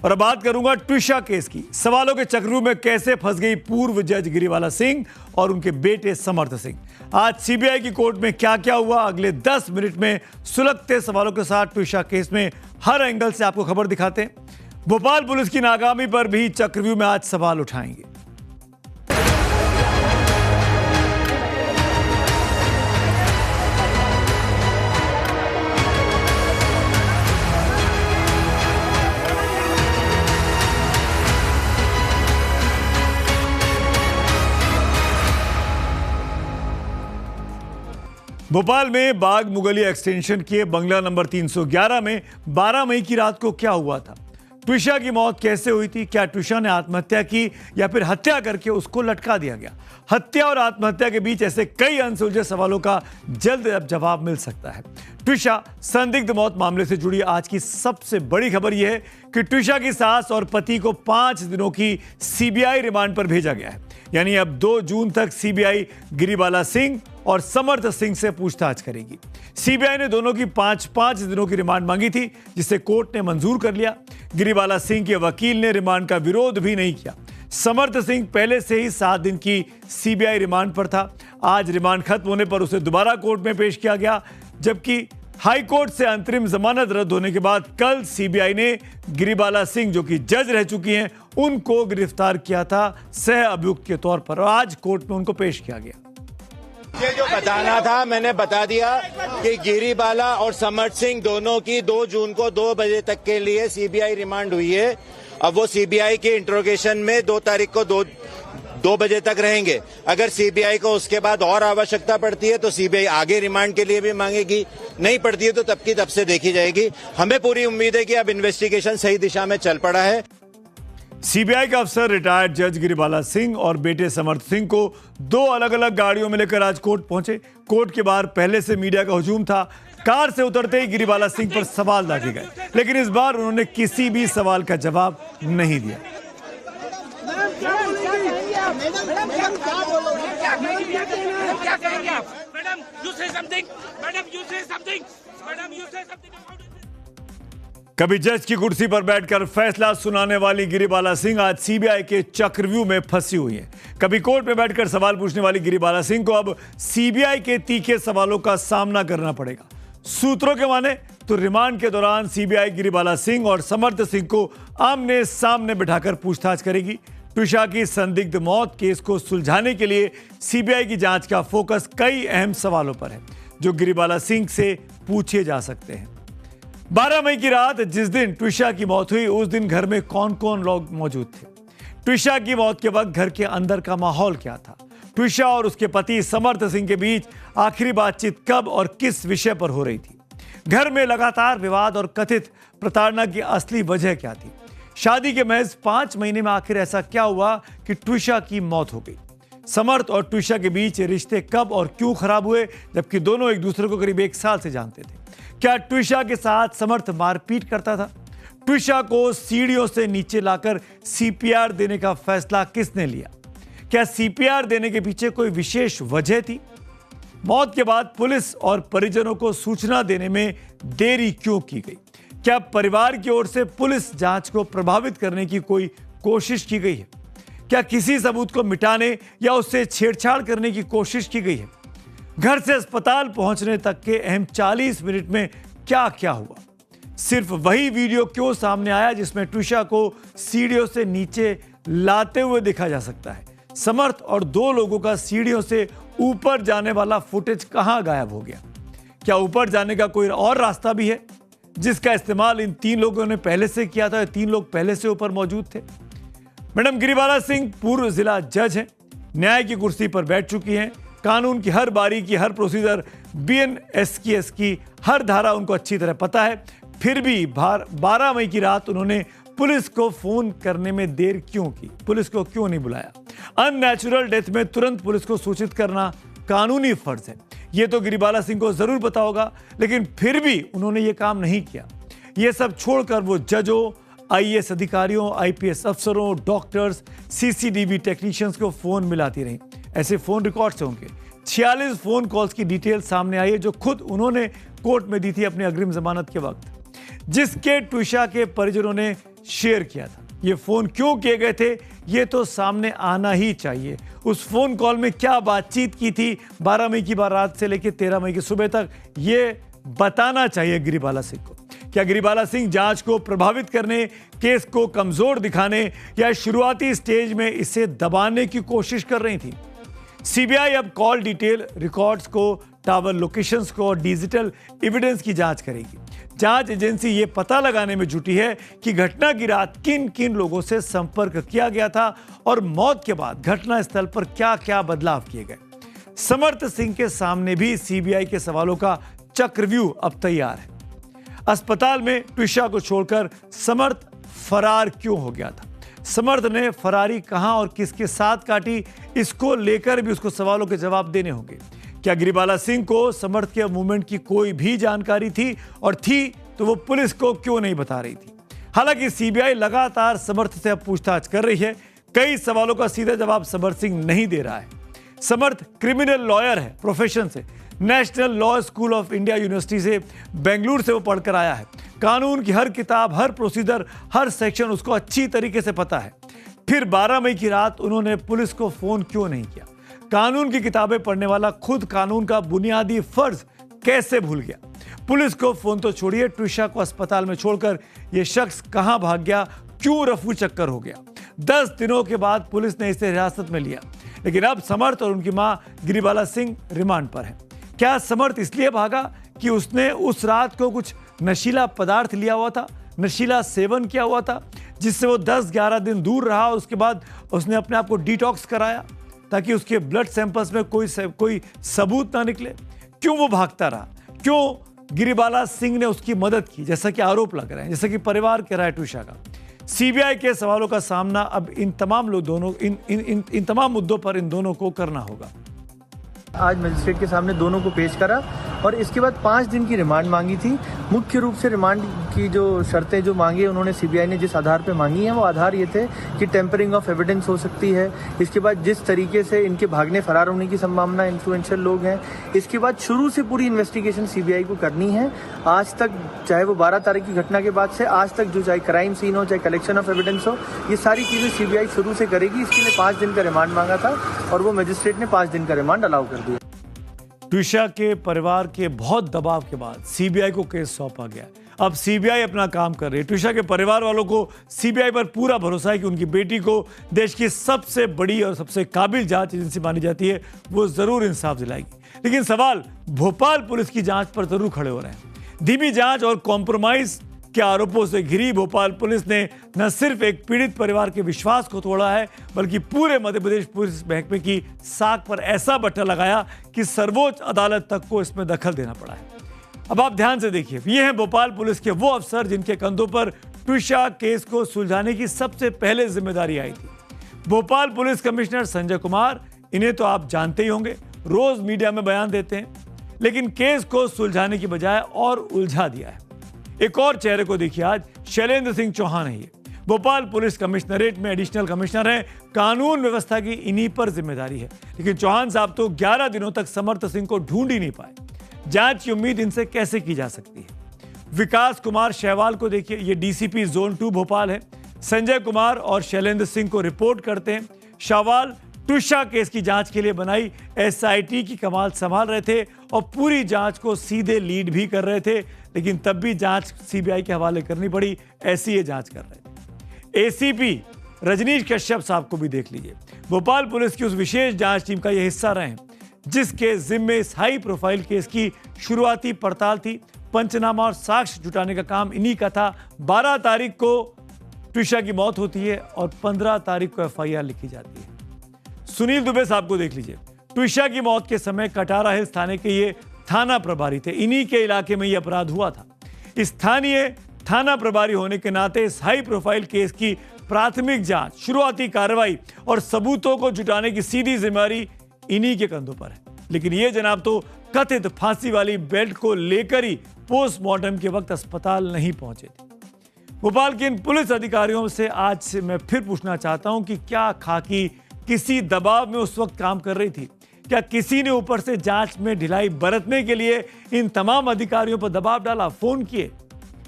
और अब बात करूंगा ट्विशा केस की। सवालों के चक्रव्यूह में कैसे फंस गई पूर्व जज गिरिबाला सिंह और उनके बेटे समर्थ सिंह। आज सीबीआई की कोर्ट में क्या क्या हुआ, अगले 10 मिनट में सुलगते सवालों के साथ ट्विशा केस में हर एंगल से आपको खबर दिखाते हैं। भोपाल पुलिस की नाकामी पर भी चक्रव्यूह में आज सवाल उठाएंगे। भोपाल में बाग मुगलिया एक्सटेंशन के बंगला नंबर 311 में 12 मई की रात को क्या हुआ था? ट्विशा की मौत कैसे हुई थी? क्या ट्विशा ने आत्महत्या की या फिर हत्या करके उसको लटका दिया गया? हत्या और आत्महत्या के बीच ऐसे कई अनसुलझे सवालों का जल्द अब जवाब मिल सकता है। ट्विशा संदिग्ध मौत मामले से जुड़ी आज की सबसे बड़ी खबर यह है कि ट्विशा की सास और पति को 5 दिनों की सीबीआई रिमांड पर भेजा गया है। यानी अब 2 जून तक सीबीआई गिरिबाला सिंह और समर्थ सिंह से पूछताछ करेगी। सीबीआई ने दोनों की 5-5 दिनों की रिमांड मांगी थी, जिसे कोर्ट ने मंजूर कर लिया। गिरिबाला सिंह के वकील ने रिमांड का विरोध भी नहीं किया। समर्थ सिंह पहले से ही 7 दिन की सीबीआई रिमांड पर था। आज रिमांड खत्म होने पर उसे दोबारा कोर्ट में पेश किया गया, जबकि हाई कोर्ट से अंतरिम जमानत रद्द होने के बाद कल सीबीआई ने गिरिबाला सिंह, जो कि जज रह चुकी हैं, उनको गिरफ्तार किया था सह अभियुक्त के तौर पर, और आज कोर्ट में उनको पेश किया गया। ये जो बताना था मैंने बता दिया कि गिरिबाला और समर्थ सिंह दोनों की 2 जून को 2 बजे तक के लिए सीबीआई रिमांड हुई है। अब वो सीबीआई के इंट्रोगेशन में 2 तारीख को 2 बजे तक रहेंगे। अगर सीबीआई को उसके बाद और आवश्यकता पड़ती है तो सीबीआई आगे रिमांड के लिए भी मांगेगी, नहीं पड़ती है तो तब की तब से देखी जाएगी। हमें पूरी उम्मीद है कि अब इन्वेस्टिगेशन सही दिशा में चल पड़ा है। सीबीआई का अफसर रिटायर्ड जज गिरिबाला सिंह और बेटे समर्थ सिंह को 2 अलग अलग गाड़ियों में लेकर आज कोर्ट पहुंचे। कोर्ट के बाहर पहले से मीडिया का हुजूम था। कार से उतरते ही गिरिबाला सिंह पर सवाल दागे गए, लेकिन इस बार उन्होंने किसी भी सवाल का जवाब नहीं दिया। कभी जज की कुर्सी पर बैठकर फैसला सुनाने वाली गिरिबाला सिंह आज सीबीआई के चक्रव्यूह में फंसी हुई है। कभी कोर्ट में बैठकर सवाल पूछने वाली गिरिबाला सिंह को अब सीबीआई के तीखे सवालों का सामना करना पड़ेगा। सूत्रों के माने तो रिमांड के दौरान सीबीआई गिरिबाला सिंह और समर्थ सिंह को आमने सामने बिठाकर पूछताछ करेगी। ट्विशा की संदिग्ध मौत केस को सुलझाने के लिए सीबीआई की जांच का फोकस कई अहम सवालों पर है, जो गिरिबाला सिंह से पूछे जा सकते हैं। 12 मई की रात जिस दिन ट्विशा की मौत हुई, उस दिन घर में कौन कौन लोग मौजूद थे? ट्विशा की मौत के वक्त घर के अंदर का माहौल क्या था? ट्विशा और उसके पति समर्थ सिंह के बीच आखिरी बातचीत कब और किस विषय पर हो रही थी? घर में लगातार विवाद और कथित प्रताड़ना की असली वजह क्या थी? शादी के महज 5 महीने में आखिर ऐसा क्या हुआ कि ट्विशा की मौत हो गई? समर्थ और ट्विशा के बीच रिश्ते कब और क्यों खराब हुए, जबकि दोनों एक दूसरे को करीब 1 साल से जानते थे? क्या ट्विशा के साथ समर्थ मारपीट करता था? ट्विशा को सीढ़ियों से नीचे लाकर सीपीआर देने का फैसला किसने लिया? क्या सीपीआर देने के पीछे कोई विशेष वजह थी? मौत के बाद पुलिस और परिजनों को सूचना देने में देरी क्यों की गई? क्या परिवार की ओर से पुलिस जांच को प्रभावित करने की कोई कोशिश की गई है? क्या किसी सबूत को मिटाने या उससे छेड़छाड़ करने की कोशिश की गई है? घर से अस्पताल पहुंचने तक के अहम 40 मिनट में क्या क्या हुआ? सिर्फ वही वीडियो क्यों सामने आया जिसमें ट्विशा को सीढ़ियों से नीचे लाते हुए देखा जा सकता है? समर्थ और 2 लोगों का सीढ़ियों से ऊपर जाने वाला फुटेज कहां गायब हो गया? क्या ऊपर जाने का कोई और रास्ता भी है जिसका इस्तेमाल इन 3 लोगों ने पहले से किया था? 3 लोग पहले से ऊपर मौजूद थे। मैडम गिरिबाला सिंह पूर्व जिला जज हैं, न्याय की कुर्सी पर बैठ चुकी हैं। कानून की हर बारीकी, हर प्रोसीजर, बीएनएसकेएस की हर धारा उनको अच्छी तरह पता है। फिर भी 12 मई की रात उन्होंने पुलिस को फोन करने में देर क्यों की? पुलिस को क्यों नहीं बुलाया? अननेचुरल डेथ में तुरंत पुलिस को सूचित करना कानूनी फर्ज है। यह तो गिरिबाला सिंह को जरूर पता होगा, लेकिन फिर भी उन्होंने ये काम नहीं किया। ये सब छोड़कर वो जजों, आईएएस अधिकारियों, आईपीएस अफसरों, डॉक्टर्स, सीसीटीवी टेक्नीशियंस को फोन मिलाती रही। ऐसे फोन रिकॉर्ड्स होंगे। 46 फोन कॉल्स की डिटेल सामने आई है, जो खुद उन्होंने कोर्ट में दी थी अपनी अग्रिम जमानत के वक्त, जिसके ट्विशा के परिजनों ने शेयर किया था। ये फोन क्यों किए गए थे ये तो सामने आना ही चाहिए। उस फोन कॉल में क्या बातचीत की थी 12 मई की रात से लेकर 13 मई की सुबह तक, ये बताना चाहिए गिरिबाला सिंह को। क्या गिरिबाला सिंह जांच को प्रभावित करने, केस को कमजोर दिखाने या शुरुआती स्टेज में इसे दबाने की कोशिश कर रही थी? सीबीआई अब कॉल डिटेल रिकॉर्ड्स को, टावर लोकेशंस को और डिजिटल एविडेंस की जांच करेगी। जांच एजेंसी ये पता लगाने में जुटी है कि घटना की रात किन किन लोगों से संपर्क किया गया था और मौत के बाद घटना स्थल पर क्या क्या बदलाव किए गए। समर्थ सिंह के सामने भी सीबीआई के सवालों का चक्रव्यूह अब तैयार है। अस्पताल में ट्विशा को छोड़कर समर्थ फरार क्यों हो गया था? समर्थ ने फरारी कहां और किसके साथ काटी, इसको लेकर भी उसको सवालों के जवाब देने होंगे। क्या गिरिबाला सिंह को समर्थ के मूवमेंट की कोई भी जानकारी थी, और थी तो वो पुलिस को क्यों नहीं बता रही थी? हालांकि सीबीआई लगातार समर्थ से अब पूछताछ कर रही है। कई सवालों का सीधा जवाब समर्थ सिंह नहीं दे रहा है। समर्थ क्रिमिनल लॉयर है प्रोफेशन से, national law school of India university से बेंगलुरु से वो पढ़कर आया है। कानून की हर किताब, हर प्रोसीजर, हर सेक्शन उसको अच्छी तरीके से पता है। फिर 12 मई की रात उन्होंने पुलिस को फोन क्यों नहीं किया? कानून की किताबें पढ़ने वाला खुद कानून का बुनियादी फर्ज कैसे भूल गया? पुलिस को फोन तो छोड़िए, ट्विशा को अस्पताल में छोड़कर यह शख्स कहां भाग गया? क्यों रफू चक्कर हो गया? 10 दिनों के बाद पुलिस ने इसे हिरासत में लिया, लेकिन अब समर्थ और उनकी मां गिरिबाला सिंह रिमांड पर है। क्या समर्थ इसलिए भागा कि उसने उस रात को कुछ नशीला पदार्थ लिया हुआ था, नशीला सेवन किया हुआ था, जिससे वो 10-11 दिन दूर रहा और उसके बाद उसने अपने आप को डिटॉक्स कराया ताकि उसके ब्लड सैंपल्स में कोई सबूत ना निकले? क्यों वो भागता रहा? क्यों गिरिबाला सिंह ने उसकी मदद की, जैसा कि आरोप लग रहे हैं, जैसा कि परिवार कह रहा है ट्विशा का? सीबीआई के सवालों का सामना अब इन तमाम मुद्दों पर इन दोनों को करना होगा। आज मजिस्ट्रेट के सामने दोनों को पेश करा और इसके बाद 5 दिन की रिमांड मांगी थी। मुख्य रूप से रिमांड की जो शर्तें जो मांगी उन्होंने सीबीआई ने जिस आधार पे मांगी है वो आधार ये थे कि टेम्परिंग ऑफ एविडेंस हो सकती है, इसके बाद जिस तरीके से इनके भागने फरार होने की संभावना, इन्फ्लुएंशियल लोग हैं, इसके बाद शुरू से पूरी इन्वेस्टिगेशन सीबीआई को करनी है। आज तक चाहे वो 12 तारीख की घटना के बाद से आज तक जो चाहे क्राइम सीन हो, चाहे कलेक्शन ऑफ एविडेंस हो, ये सारी चीजें सीबीआई शुरू से करेगी। इसके लिए 5 दिन का रिमांड मांगा था और वो मजिस्ट्रेट ने 5 दिन का रिमांड अलाउ कर दिया। ट्विशा के परिवार के बहुत दबाव के बाद सीबीआई को केस सौंपा गया। अब सीबीआई अपना काम कर रही है। ट्विशा के परिवार वालों को सीबीआई पर पूरा भरोसा है कि उनकी बेटी को देश की सबसे बड़ी और सबसे काबिल जांच एजेंसी मानी जाती है, वो जरूर इंसाफ दिलाएगी। लेकिन सवाल भोपाल पुलिस की जांच पर जरूर खड़े हो रहे हैं। धीमी जांच और कॉम्प्रोमाइज के आरोपों से घिरी भोपाल पुलिस ने न सिर्फ एक पीड़ित परिवार के विश्वास को तोड़ा है, बल्कि पूरे मध्य प्रदेश पुलिस महकमे की साख पर ऐसा बट्टा लगाया कि सर्वोच्च अदालत तक को इसमें दखल देना पड़ा है। अब आप ध्यान से देखिए, ये हैं भोपाल पुलिस के वो अफसर जिनके कंधों पर ट्विशा केस को सुलझाने की सबसे पहले जिम्मेदारी आई थी। भोपाल पुलिस कमिश्नर संजय कुमार, इन्हें तो आप जानते ही होंगे, रोज मीडिया में बयान देते हैं, लेकिन केस को सुलझाने की बजाय और उलझा दिया है। एक और चेहरे को देखिए, आज शैलेंद्र सिंह चौहान है। ये भोपाल पुलिस कमिश्नरेट में एडिशनल कमिश्नर हैं। कानून व्यवस्था की इन्हीं पर जिम्मेदारी है, लेकिन चौहान साहब तो 11 दिनों तक समर्थ सिंह को ढूंढ ही नहीं पाए। जांच की उम्मीद इनसे कैसे की जा सकती है? विकास कुमार शैवाल को देखिए, ये डीसीपी जोन 2 भोपाल है। संजय कुमार और शैलेंद्र सिंह को रिपोर्ट करते हैं। शैवाल ट्विशा केस की जांच के लिए बनाई एसआईटी की कमाल संभाल रहे थे और पूरी जांच को सीधे लीड भी कर रहे थे, लेकिन तब भी जांच सीबीआई के हवाले करनी पड़ी। ऐसी ये जांच कर रहे थे। एसीपी रजनीश कश्यप साहब को भी देख लीजिए, भोपाल पुलिस की उस विशेष जांच टीम का ये हिस्सा रहे हैं जिसके जिम्मे इस हाई प्रोफाइल केस की शुरुआती पड़ताल थी। पंचनामा और साक्ष्य जुटाने का काम इन्हीं का था। 12 तारीख को ट्विशा की मौत होती है और 15 तारीख को एफआईआर लिखी जाती है। सुनील दुबे साहब को देख लीजिए, ट्विशा की मौत के समय कटारा हिल्स थाने के ये थाना प्रभारी थे। इन्हीं के इलाके में यह अपराध हुआ था। स्थानीय थाना प्रभारी होने के नाते इस हाई प्रोफाइल केस की प्राथमिक जांच, शुरुआती कार्रवाई और सबूतों को जुटाने की सीधी जिम्मेदारी इन्हीं के कंधों पर है। लेकिन ये जनाब तो कथित फांसी वाली बेल्ट को लेकर ही पोस्टमार्टम के वक्त अस्पताल नहीं पहुंचे थे। भोपाल के इन पुलिस अधिकारियों से आज से मैं फिर पूछना चाहता हूं कि क्या खाकी किसी दबाव में उस वक्त काम कर रही थी? क्या किसी ने ऊपर से जांच में ढिलाई बरतने के लिए इन तमाम अधिकारियों पर दबाव डाला, फोन किए?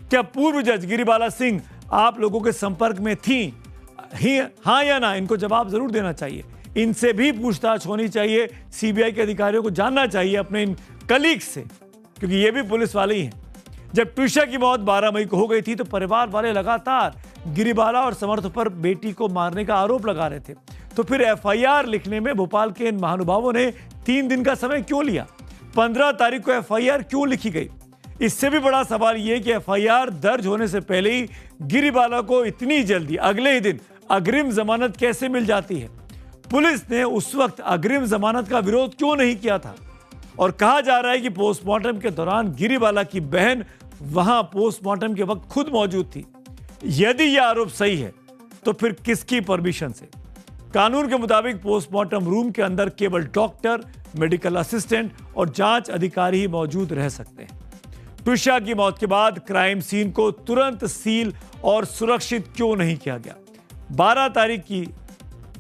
क्या पूर्व जज गिरिबाला सिंह आप लोगों के संपर्क में थी ही, हाँ या ना, इनको जवाब जरूर देना चाहिए। इनसे भी पूछताछ होनी चाहिए। सीबीआई के अधिकारियों को जानना चाहिए अपने इन कलीग्स से, क्योंकि ये भी पुलिस वाले ही हैं। जब ट्विशा की मौत 12 मई को हो गई थी तो परिवार वाले लगातार गिरिबाला और समर्थ पर बेटी को मारने का आरोप लगा रहे थे। तो फिर एफआईआर लिखने में भोपाल के इन महानुभावों ने 3 दिन का समय क्यों लिया? 15 तारीख को एफआईआर क्यों लिखी गई? इससे भी बड़ा सवाल यह कि एफआईआर दर्ज होने से पहले ही गिरिबाला को इतनी जल्दी अगले ही दिन अग्रिम जमानत कैसे मिल जाती है? पुलिस ने उस वक्त अग्रिम जमानत का विरोध क्यों नहीं किया था? और कहा जा रहा है कि पोस्टमार्टम के दौरान गिरिबाला की बहन वहां पोस्टमार्टम के वक्त खुद मौजूद थी। यदि यह आरोप सही है तो फिर किसकी परमिशन से? कानून के मुताबिक पोस्टमार्टम रूम के अंदर केवल डॉक्टर, मेडिकल असिस्टेंट और जांच अधिकारी ही मौजूद रह सकते हैं। ट्विशा की मौत के बाद क्राइम सीन को तुरंत सील और सुरक्षित क्यों नहीं किया गया? 12 तारीख की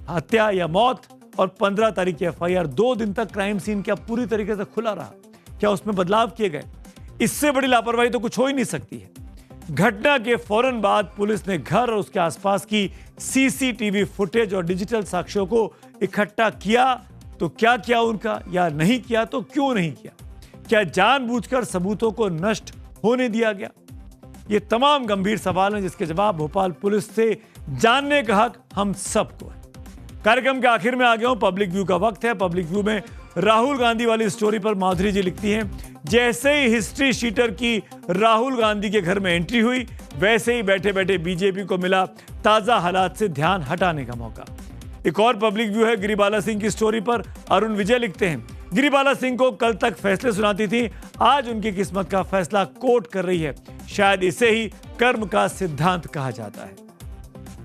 हत्या या मौत और 15 तारीख की एफआईआर, 2 दिन तक क्राइम सीन क्या पूरी तरीके से खुला रहा? क्या उसमें बदलाव किए गए? इससे बड़ी लापरवाही तो कुछ हो ही नहीं सकती है। घटना के फौरन बाद पुलिस ने घर और उसके आसपास की सीसीटीवी फुटेज और डिजिटल साक्ष्यों को इकट्ठा किया, तो क्या किया उनका, या नहीं किया तो क्यों नहीं किया? क्या जानबूझकर सबूतों को नष्ट होने दिया गया? ये तमाम गंभीर सवाल हैं जिसके जवाब भोपाल पुलिस से जानने का हक हम सबको है। कार्यक्रम के आखिर में आ गया हूं। पब्लिक व्यू का वक्त है। पब्लिक व्यू में राहुल गांधी वाली स्टोरी पर माधुरी जी लिखती हैं, जैसे ही हिस्ट्री शीटर की राहुल गांधी के घर में एंट्री हुई, वैसे ही बैठे बैठे बीजेपी को मिला ताजा हालात से ध्यान हटाने का मौका। एक और पब्लिक व्यू है गिरिबाला सिंह की स्टोरी पर। अरुण विजय लिखते हैं, गिरिबाला सिंह को कल तक फैसले सुनाती थी, आज उनकी किस्मत का फैसला कोर्ट कर रही है। शायद इसे ही कर्म का सिद्धांत कहा जाता है।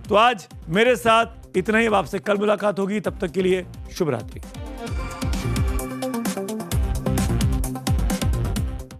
तो आज मेरे साथ इतना ही। अब आपसे कल मुलाकात होगी। तब तक के लिए शुभ रात्रि।